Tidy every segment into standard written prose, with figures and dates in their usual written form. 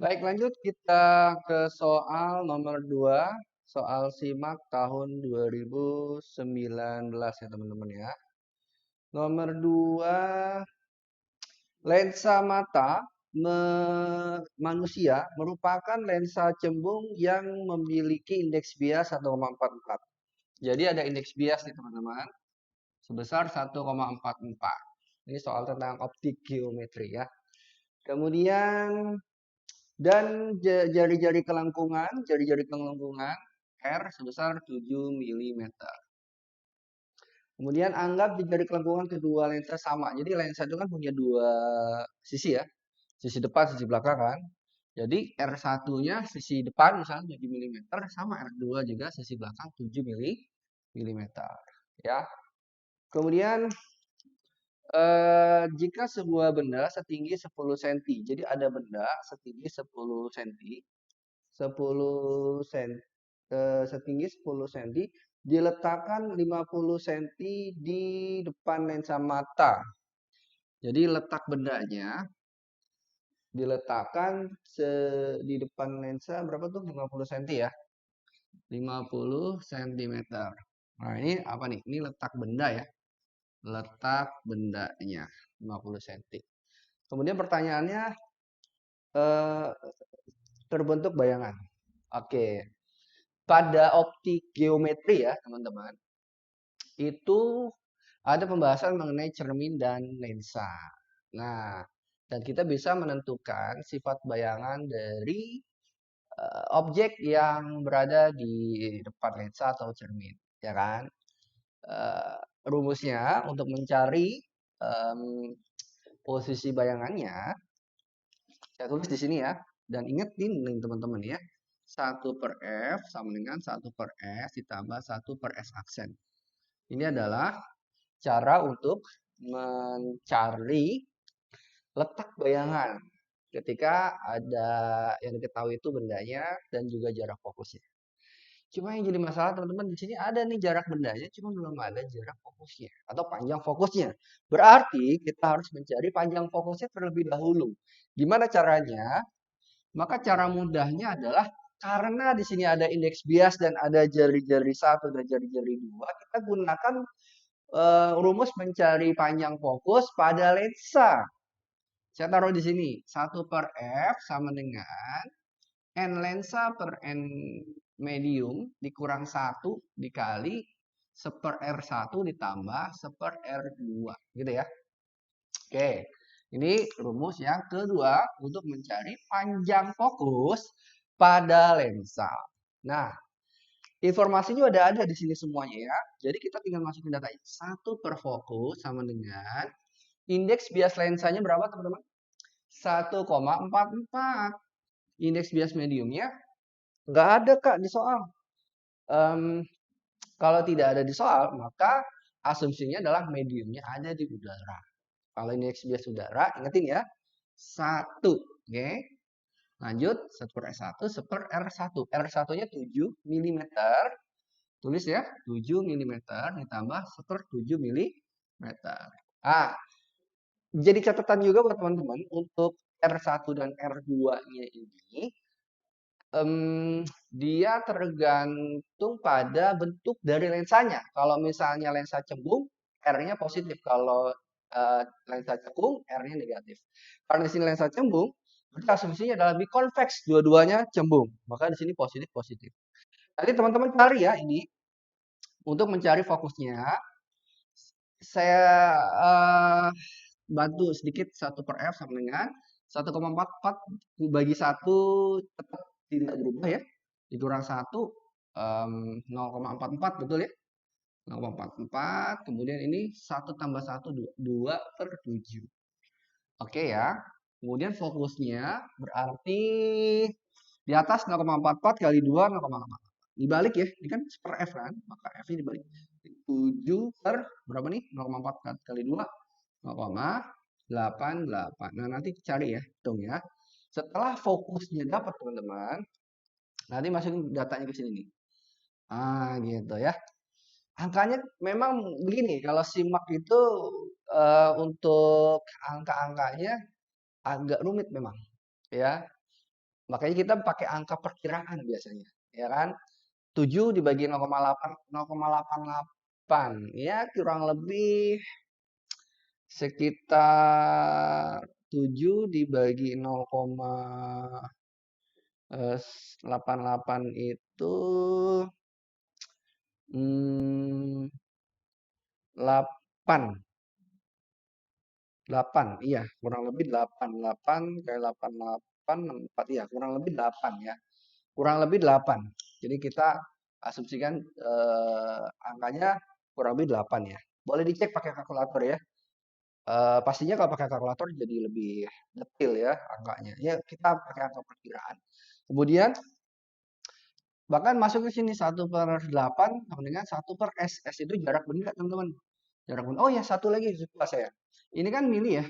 Baik, lanjut kita ke soal nomor 2, soal SIMAK tahun 2019 ya teman-teman ya. Nomor 2, lensa mata manusia merupakan lensa cembung yang memiliki indeks bias 1,44. Jadi ada indeks bias nih teman-teman, sebesar 1,44. Ini soal tentang optik geometri ya. Kemudian dan jari-jari kelengkungan R sebesar 7 mm. Kemudian anggap jari kelengkungan kedua lensa sama. Jadi lensa itu kan punya dua sisi ya. Sisi depan, sisi belakang kan. Jadi R1-nya sisi depan misalnya 7 mm sama R2 juga sisi belakang 7 mm. Ya. Kemudian jika sebuah benda setinggi 10 cm. Jadi ada benda setinggi 10 cm. 10 cm setinggi 10 cm diletakkan 50 cm di depan lensa mata. Jadi letak bendanya diletakkan di depan lensa berapa tuh 50 cm ya. 50 cm. Nah, ini apa nih? Ini letak benda ya. Letak bendanya 50 cm. Kemudian pertanyaannya terbentuk bayangan. Oke. Pada optik geometri ya, teman-teman. Itu ada pembahasan mengenai cermin dan lensa. Nah, dan kita bisa menentukan sifat bayangan dari objek yang berada di depan lensa atau cermin, ya kan? Rumusnya untuk mencari posisi bayangannya, saya tulis di sini ya. Dan ingetin nih teman-teman ya, 1/F sama dengan 1/S ditambah 1/S aksen. Ini adalah cara untuk mencari letak bayangan ketika ada yang diketahui itu bendanya dan juga jarak fokusnya. Cuma yang jadi masalah teman-teman di sini ada nih jarak bendanya, cuma belum ada jarak fokusnya atau panjang fokusnya. Berarti kita harus mencari panjang fokusnya terlebih dahulu. Gimana caranya? Maka cara mudahnya adalah karena di sini ada indeks bias dan ada jari-jari satu dan jari-jari dua, kita gunakan rumus mencari panjang fokus pada lensa. Saya taruh di sini 1/F sama dengan N lensa per N medium dikurang 1 dikali 1/R1 ditambah 1/R2 gitu ya. Oke, ini rumus yang kedua untuk mencari panjang fokus pada lensa. Nah, informasinya udah ada di sini semuanya ya. Jadi kita tinggal masukin datanya. 1/fokus sama dengan indeks bias lensanya berapa teman-teman? 1,44. Indeks bias mediumnya nggak ada Kak di soal. Kalau tidak ada di soal, maka asumsinya adalah mediumnya ada di udara. Kalau indeks bias udara, ingetin ya. 1. Oke. Lanjut, 1/S1, 1/R1. R1-nya 7 mm. Tulis ya, 7 mm ditambah 1/7 mm. Ah, jadi catatan juga buat teman-teman untuk R1 dan R2-nya ini dia tergantung pada bentuk dari lensanya. Kalau misalnya lensa cembung, R-nya positif. Kalau lensa cekung, R-nya negatif. Karena di sini lensa cembung, berarti asumsinya adalah biconvex, dua-duanya cembung. Maka di sini positif-positif. Nanti teman-teman cari ya ini untuk mencari fokusnya. Saya bantu sedikit 1/F sama dengan 1,44 bagi 1 tetap tidak berubah ya. Dikurang 1 0,44 betul ya. 0,44 kemudian ini 1 tambah 1 2/7. Oke ya. Kemudian fokusnya berarti di atas 0,44 kali 2 0,8. Dibalik ya. Ini kan per F kan. Maka F ini dibalik. 7 per berapa nih? 0,4 kali 2 0,88. Nah, nanti cari ya, hitung ya. Setelah fokusnya dapat teman-teman, nanti masukin datanya ke sini nih. Ah, gitu ya. Angkanya memang begini, kalau SIMAK itu untuk angka-angkanya agak rumit memang, ya. Makanya kita pakai angka perkiraan biasanya, ya kan? 7 dibagi 0,8, 0,88. Ya, kurang lebih sekitar 7 dibagi 0,88 itu 8. 8, iya, kurang lebih 8. 8 kayak 88, 4, iya, kurang lebih 8 ya. Kurang lebih 8. Jadi kita asumsikan angkanya kurang lebih 8 ya. Boleh dicek pakai kalkulator ya. Pastinya kalau pakai kalkulator jadi lebih detail ya angkanya. Ya, kita pakai angka perkiraan. Kemudian bahkan masuk ke sini 1/8 sama dengan 1/s. S itu jarak benda, teman-teman. Jarak benda. Oh ya, satu lagi lupa saya. Ini kan mili ya.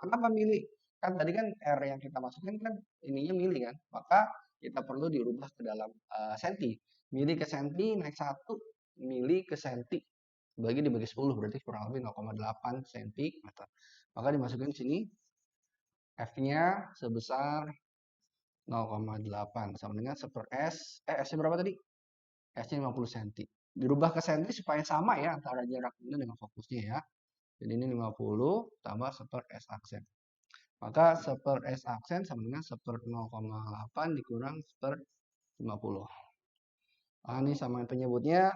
Kenapa mili? Kan tadi kan R yang kita masukin kan ininya mili kan. Maka kita perlu dirubah ke dalam senti. Mili ke senti naik 1, mili ke senti. Dibagi 10 berarti kurang lebih 0,8 cm. Maka dimasukin sini F-nya sebesar 0,8 sama dengan 1/s. S-nya berapa tadi? S-nya 50 cm. Dirubah ke senti supaya sama ya antara jarak benda dengan fokusnya ya. Jadi ini 50 tambah 1/s aksen. Maka 1/s aksen sama dengan 1/0,8 dikurang 1/50. Ini sama penyebutnya.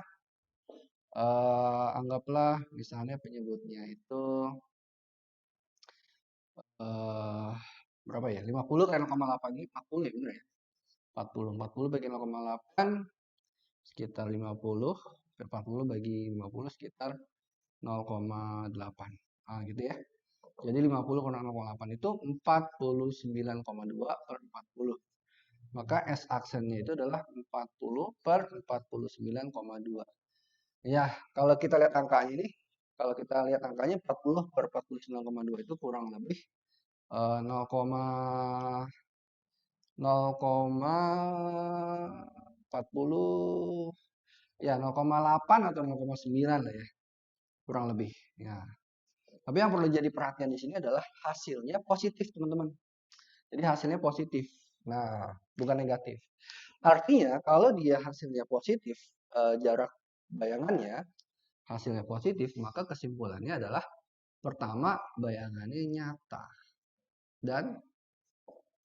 Anggaplah misalnya penyebutnya itu berapa ya? 50 kali 0,8 ini 40 ya, benar ya? 40 bagi 0,8 sekitar 50, 40 bagi 50 sekitar 0,8. Gitu ya. Jadi 50 kurang 0,8 itu 49,2/40. Maka S aksennya itu adalah 40/49,2. Ya, kalau kita lihat angkanya ini, kalau kita lihat angkanya 40/49,2 itu kurang lebih 0,40 ya 0,8 atau 0,9 lah ya. Kurang lebih. Ya. Tapi yang perlu jadi perhatian di sini adalah hasilnya positif, teman-teman. Jadi hasilnya positif. Nah, bukan negatif. Artinya kalau dia hasilnya positif, jarak bayangannya hasilnya positif, maka kesimpulannya adalah pertama bayangannya nyata dan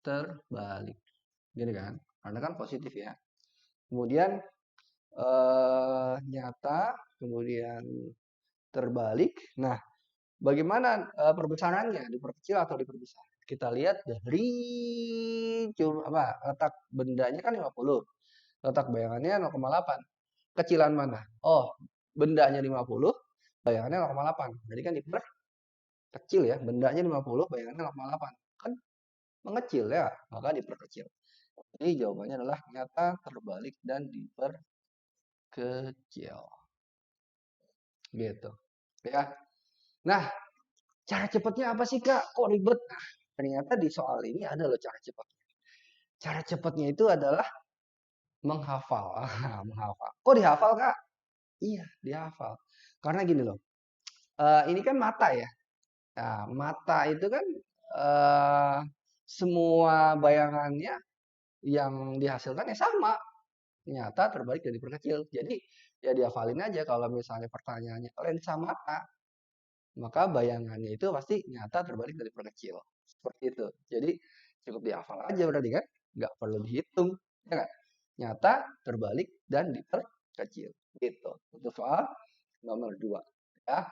terbalik. Gitu kan? Karena kan positif ya. Kemudian nyata, kemudian terbalik. Nah, bagaimana perbesarannya? Diperkecil atau diperbesar? Kita lihat dari letak bendanya kan 50. Letak bayangannya 0,8. Kecilan mana? Oh, bendanya 50, bayangannya 0,8. Jadi kan diperkecil ya. Bendanya 50, bayangannya 0,8. Kan mengecil ya, maka diperkecil. Jadi jawabannya adalah nyata, terbalik, dan diperkecil. Gitu. Ya. Nah, cara cepatnya apa sih, Kak? Kok ribet? Nah, ternyata di soal ini ada loh cara cepatnya. Cara cepatnya itu adalah menghafal. Menghafal. Kok dihafal, Kak? Iya, dihafal. Karena gini loh. Ini kan mata ya. Nah, mata itu kan semua bayangannya yang dihasilkan ya sama. Nyata, terbalik, dan diperkecil. Jadi ya dihafalin aja kalau misalnya pertanyaannya lensa mata. Maka bayangannya itu pasti nyata, terbalik, dan diperkecil. Seperti itu. Jadi cukup dihafal aja berarti kan. Nggak perlu dihitung. Ya kan? Nyata, terbalik, dan diperkecil. Gitu. Untuk soal nomor 2. Ya.